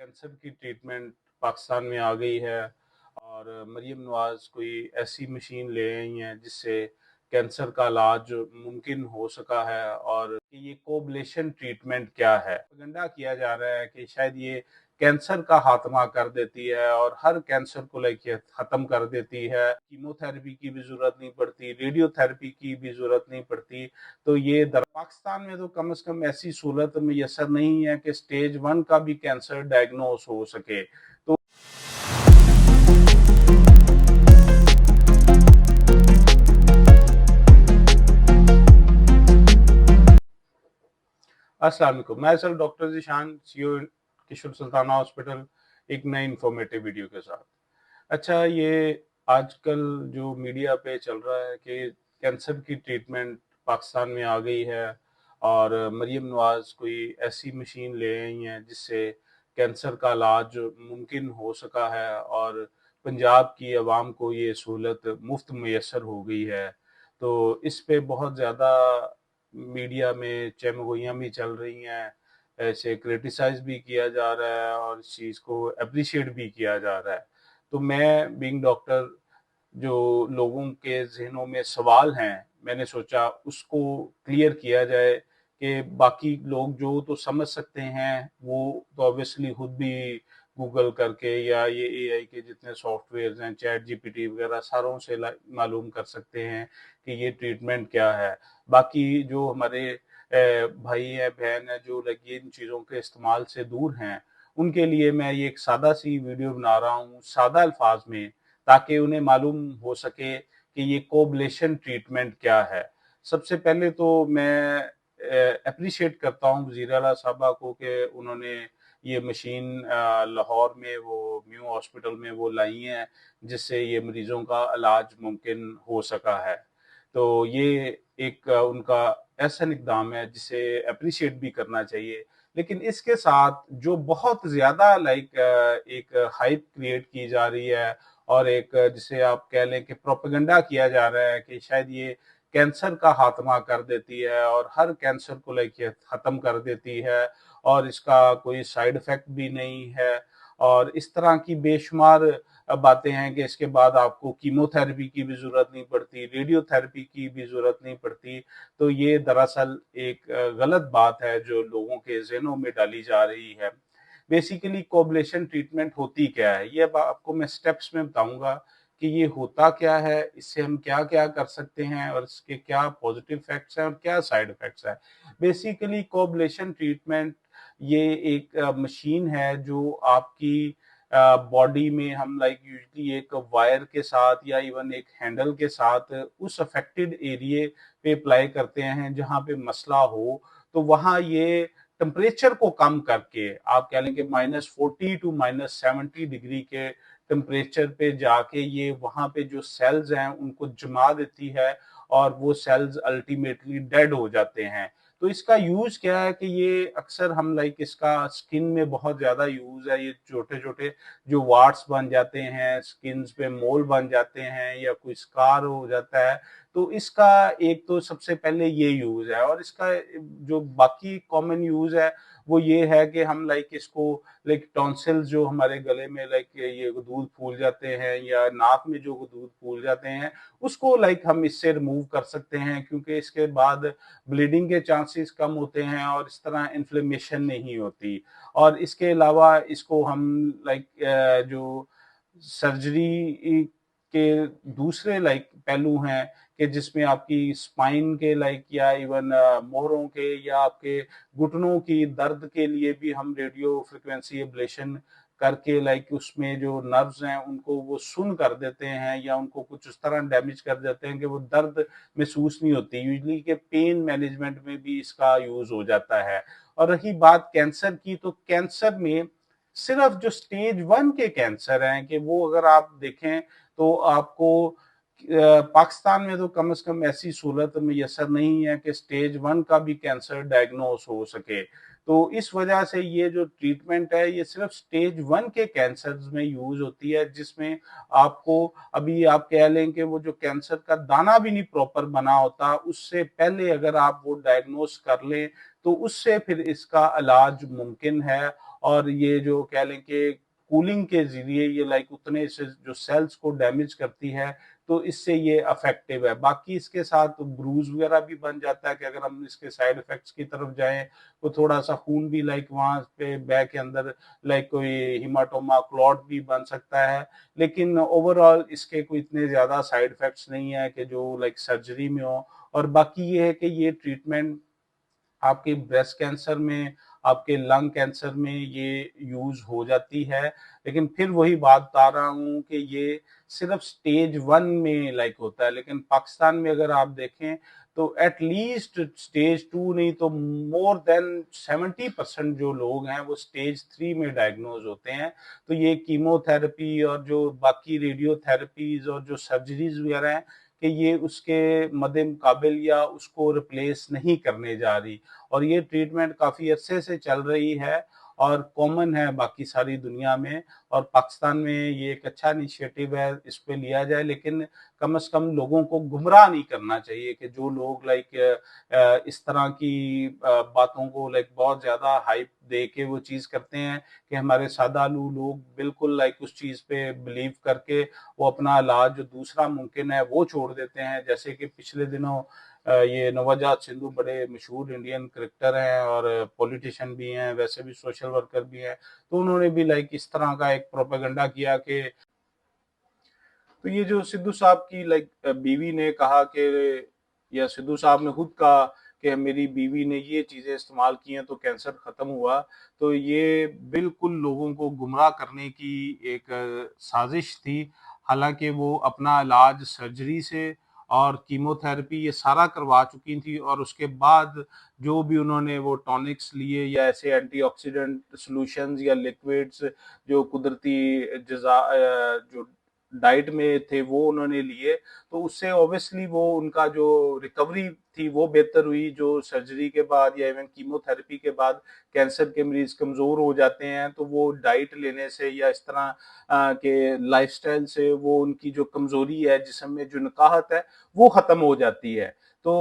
Cancer की treatment Pakistan में आ गई है और मरीम नवाज कोई ऐसी मशीन ले आई हैं जिससे कैंसर का इलाज मुमकिन हो सका है। और ये कोबलेशन ट्रीटमेंट क्या है, प्रोपेगेंडा किया जा रहा है कि शायद ये कैंसर का खात्मा कर देती है और हर कैंसर को लेके खत्म कर देती है। कीमोथेरेपी की भी जरूरत नहीं पड़ती, रेडियोथेरेपी की भी जरूरत नहीं पड़ती। तो ये पाकिस्तान में तो कम से कम ऐसी सहूलत मैसर नहीं है कि स्टेज 1 का भी कैंसर डायग्नोस हो सके। तो अस्सलाम वालेकुम, मैं सर डॉक्टर ज़ीशान, सीईओ किशोर सुल्ताना हॉस्पिटल, एक नई इंफॉर्मेटिव वीडियो के साथ। अच्छा, ये आजकल जो मीडिया पे चल रहा है कि कैंसर की ट्रीटमेंट पाकिस्तान में आ गई है और मरीम नवाज कोई ऐसी मशीन ले आई हैं जिससे कैंसर का इलाज मुमकिन हो सका है और पंजाब की आवाम को ये सहूलत मुफ्त मैसर हो गई है। तो इस पे बहुत ज़्यादा मीडिया में चमगोइयाँ भी चल रही हैं, ऐसे क्रिटिसाइज़ भी किया जा रहा है और इस चीज़ को एप्रिशिएट भी किया जा रहा है। तो मैं बीइंग डॉक्टर, जो लोगों के ज़हनों में सवाल हैं, मैंने सोचा उसको क्लियर किया जाए कि बाकी लोग जो तो समझ सकते हैं, वो तो ऑब्वियसली खुद भी गूगल करके या ये एआई के जितने सॉफ्टवेयर्स हैं, चैट जीपीटी वगैरह सारों से मालूम कर सकते हैं कि ये ट्रीटमेंट क्या है। बाकी जो हमारे भाई हैं, बहन हैं, जो लाइक इन चीज़ों के इस्तेमाल से दूर हैं, उनके लिए मैं ये एक सादा सी वीडियो बना रहा हूँ, सादा अल्फाज में, ताकि उन्हें मालूम हो सके कि ये कोबलेशन ट्रीटमेंट क्या है। सबसे पहले तो मैं एप्रिशिएट करता हूँ वज़ीर आला साहबा को कि उन्होंने ये मशीन लाहौर में वो म्यू हॉस्पिटल में वो लाई हैं, जिससे ये मरीज़ों का इलाज मुमकिन हो सका है। तो ये एक उनका एहसन इक़दाम है जिसे एप्रिशिएट भी करना चाहिए। लेकिन इसके साथ जो बहुत ज़्यादा एक हाइप क्रिएट की जा रही है और एक जिसे आप कह लें कि प्रोपेगेंडा किया जा रहा है कि शायद ये कैंसर का खात्मा कर देती है और हर कैंसर को लेके ख़त्म कर देती है और इसका कोई साइड इफ़ेक्ट भी नहीं है। और इस तरह की बेशुमार बातें हैं कि इसके बाद आपको कीमोथेरेपी की भी ज़रूरत नहीं पड़ती, रेडियोथेरेपी की भी ज़रूरत नहीं पड़ती। तो ये दरअसल एक गलत बात है जो लोगों के ज़हनों में डाली जा रही है। बेसिकली कोबलेशन ट्रीटमेंट होती क्या है? ये अब आपको मैं स्टेप्स में बताऊँगा कि ये होता क्या है, इससे हम क्या-क्या कर सकते हैं और इसके क्या पॉज़िटिव इफ़ेक्ट्स हैं और क्या साइड इफ़ेक्ट्स हैं। बेसिकली कोबलेशन ट्रीटमेंट ये एक मशीन है जो आपकी बॉडी में हम यूजुअली एक वायर के साथ या इवन एक हैंडल के साथ उस अफेक्टेड एरिये पे अप्लाई करते हैं जहाँ पे मसला हो। तो वहाँ ये टेम्परेचर को कम करके आप कह लें कि -40 टू -70 डिग्री के टेम्परेचर पे जाके ये वहाँ पे जो सेल्स हैं उनको जमा देती है और वो सेल्स अल्टीमेटली डेड हो जाते हैं। तो इसका यूज़ क्या है कि ये अक्सर हम इसका स्किन में बहुत ज़्यादा यूज़ है। ये छोटे-छोटे जो वार्ट्स बन जाते हैं, स्किन्स पे मोल बन जाते हैं या कोई स्कार हो जाता है, तो इसका एक तो सबसे पहले ये यूज़ है। और इसका जो बाकी कॉमन यूज़ है, वो ये है कि हम इसको टॉन्सिल्स जो हमारे गले में ये दूध फूल जाते हैं या नाक में जो दूध फूल जाते हैं, उसको हम इससे रिमूव कर सकते हैं क्योंकि इसके बाद ब्लीडिंग के चांसेस कम होते हैं और इस तरह इन्फ्लेमेशन नहीं होती। और इसके अलावा इसको हम जो सर्जरी के दूसरे पहलू हैं कि जिसमें आपकी स्पाइन के या इवन मोहरों के या आपके घुटनों की दर्द के लिए भी हम रेडियो फ्रीक्वेंसी एब्लेशन करके उसमें जो नर्व्स हैं उनको वो सुन्न कर देते हैं या उनको कुछ उस तरह डैमेज कर देते हैं कि वो दर्द महसूस नहीं होती। यूजुअली के पेन मैनेजमेंट में भी इसका यूज़ हो जाता है। और रही बात कैंसर की, तो कैंसर में सिर्फ जो स्टेज 1 के कैंसर हैं कि वो अगर आप देखें तो आपको पाकिस्तान में तो कम से कम ऐसी सहूलत मैसर नहीं है कि स्टेज 1 का भी कैंसर डायग्नोस हो सके। तो इस वजह से ये जो ट्रीटमेंट है ये सिर्फ स्टेज 1 के कैंसर्स में यूज़ होती है, जिसमें आपको अभी आप कह लें कि वो जो कैंसर का दाना भी नहीं प्रॉपर बना होता, उससे पहले अगर आप वो डायग्नोस कर लें तो उससे फिर इसका इलाज मुमकिन है। और ये जो कह लें कि कूलिंग के ज़रिए ये लाइक उतने से जो सेल्स को डैमेज करती है, तो इससे ये इफेक्टिव है। बाकी इसके साथ ब्रूज़ वगैरह भी बन जाता है कि अगर हम इसके साइड इफ़ेक्ट्स की तरफ जाएँ, तो थोड़ा-सा खून भी लाइक वहाँ पे बैक के अंदर लाइक कोई हेमाटोमा, क्लॉट भी बन सकता है। लेकिन ओवरऑल इसके कोई इतने ज़्यादा साइड इफ़ेक्ट्स नहीं है कि जो लाइक सर्जरी में हो। और बाकी ये है कि ये ट्रीटमेंट आपके ब्रेस्ट कैंसर में, आपके लंग कैंसर में ये यूज़ हो जाती है। लेकिन फिर वही बात बता रहा हूँ कि ये सिर्फ़ स्टेज 1 में लाइक होता है, लेकिन पाकिस्तान में अगर आप देखें तो एट लीस्ट स्टेज 2 नहीं तो मोर देन 70% जो लोग हैं वो स्टेज 3 में डायग्नोज़ होते हैं। तो ये कीमोथेरेपी और जो बाकी रेडियोथेरेपीज़ और जो सर्जरीज़ वगैरह हैं, कि ये उसके मद्दे-मुकाबिल या उसको रिप्लेस नहीं करने जा रही। और ये ट्रीटमेंट काफ़ी अरसे से चल रही है और कॉमन है बाकी सारी दुनिया में। और पाकिस्तान में ये एक अच्छा इनिशिएटिव है, इस पे लिया जाए, लेकिन कम से कम लोगों को गुमराह नहीं करना चाहिए कि जो लोग लाइक इस तरह की बातों को लाइक बहुत ज़्यादा हाइप दे के वो चीज़ करते हैं कि हमारे सादालू लोग बिल्कुल लाइक उस चीज़ पे बिलीव करके वो अपना इलाज जो दूसरा मुमकिन है वो छोड़ देते हैं। जैसे कि पिछले दिनों ये नवजात सिद्धू बड़े मशहूर इंडियन क्रिकेटर हैं और पॉलिटिशियन भी हैं, वैसे भी सोशल वर्कर भी हैं। तो उन्होंने भी लाइक इस तरह का एक प्रोपेगेंडा किया कि तो ये जो सिद्धू साहब की लाइक बीवी ने कहा कि या सिद्धू साहब ने खुद कहा कि मेरी बीवी ने ये चीज़ें इस्तेमाल की हैं तो कैंसर ख़त्म हुआ। तो ये बिल्कुल लोगों को गुमराह करने की एक साज़िश थी। हालाँकि वो अपना इलाज सर्जरी से और कीमोथेरेपी ये सारा करवा चुकी थी और उसके बाद जो भी उन्होंने वो टॉनिक्स लिए या ऐसे एंटीऑक्सीडेंट सॉल्यूशंस या लिक्विड्स जो कुदरती जो डाइट में थे वो उन्होंने लिए, तो उससे ऑब्वियसली वो उनका जो रिकवरी थी वो बेहतर हुई। जो सर्जरी के बाद या इवन कीमोथेरेपी के बाद कैंसर के मरीज कमज़ोर हो जाते हैं, तो वो डाइट लेने से या इस तरह के लाइफ़स्टाइल से वो उनकी जो कमज़ोरी है, जिस्म में जो नकाहत है, वो ख़त्म हो जाती है। तो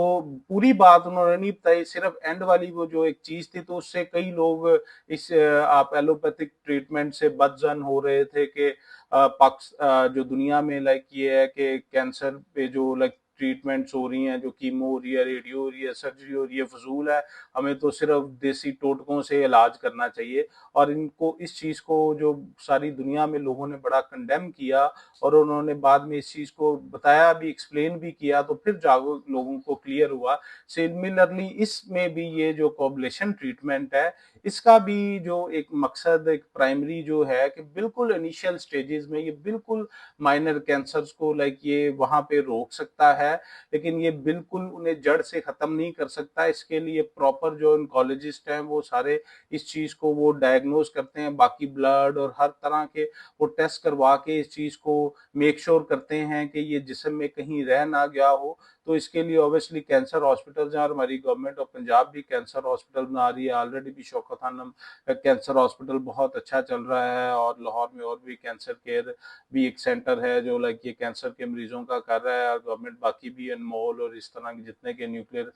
पूरी बात उन्होंने नहीं बताई, सिर्फ़ एंड वाली वो जो एक चीज़ थी, तो उससे कई लोग इस आप एलोपैथिक ट्रीटमेंट से बदज़न हो रहे थे कि जो दुनिया में लाइक ये है कि कैंसर पे जो लाइक ट्रीटमेंट्स हो रही हैं, जो कीमो हो रही है, रेडियो हो रही है, सर्जरी हो रही है, फ़िज़ूल है, हमें तो सिर्फ़ देसी टोटकों से इलाज करना चाहिए। और इनको इस चीज़ को जो सारी दुनिया में लोगों ने बड़ा कंडेम किया और उन्होंने बाद में इस चीज़ को बताया भी, एक्सप्लेन भी किया, तो फिर जागो लोगों को क्लियर हुआ। सिमिलरली इसमें भी ये जो कोएगुलेशन ट्रीटमेंट है, इसका भी जो एक मकसद एक प्राइमरी जो है कि बिल्कुल इनिशियल स्टेजेस में ये बिल्कुल माइनर कैंसर्स को लाइक ये वहाँ पे रोक सकता है, लेकिन ये बिल्कुल उन्हें जड़ से ख़त्म नहीं कर सकता। इसके लिए प्रॉपर जो ऑन्कोलॉजिस्ट हैं वो सारे इस चीज़ को वो डायग्नोज़ करते हैं, बाकी ब्लड और हर तरह के वो टेस्ट करवा के इस चीज़ को मेक श्योर करते हैं कि ये जिस्म में कहीं रह ना गया हो। तो इसके लिए ऑब्वियसली कैंसर हॉस्पिटल्स हैं और हमारी गवर्नमेंट ऑफ पंजाब भी कैंसर हॉस्पिटल बना रही है। ऑलरेडी भी शौकत खानम कैंसर हॉस्पिटल बहुत अच्छा चल रहा है और लाहौर में और भी कैंसर केयर भी एक सेंटर है जो लाइक ये कैंसर के मरीजों का कर रहा है। और गवर्नमेंट बाकी भी अनमोल और इस तरह के जितने के न्यूक्लियर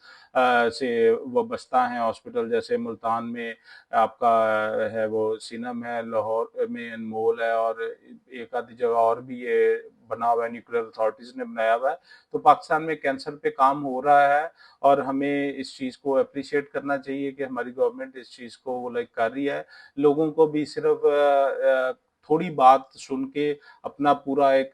से वाबस्ता हैं हॉस्पिटल, जैसे मुल्तान में आपका है वो सीनम है, लाहौर में अनमोल है और एक आधी जगह और भी ये बना हुआ है, न्यूक्लियर अथॉरिटीज ने बनाया हुआ है। तो पाकिस्तान में कैंसर पे काम हो रहा है और हमें इस चीज़ को अप्रिशिएट करना चाहिए कि हमारी गवर्नमेंट इस चीज़ को वो लाइक कर रही है। लोगों को भी सिर्फ थोड़ी बात सुन के अपना पूरा एक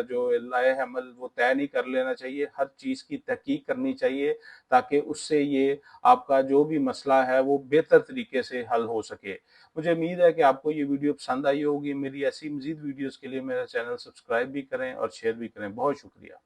जो लाए-अमल वो तय नहीं कर लेना चाहिए। हर चीज़ की तहकीक करनी चाहिए ताकि उससे ये आपका जो भी मसला है वो बेहतर तरीके से हल हो सके। मुझे उम्मीद है कि आपको ये वीडियो पसंद आई होगी। मेरी ऐसी मज़ीद वीडियोज़ के लिए मेरा चैनल सब्सक्राइब भी करें और शेयर भी करें। बहुत शुक्रिया।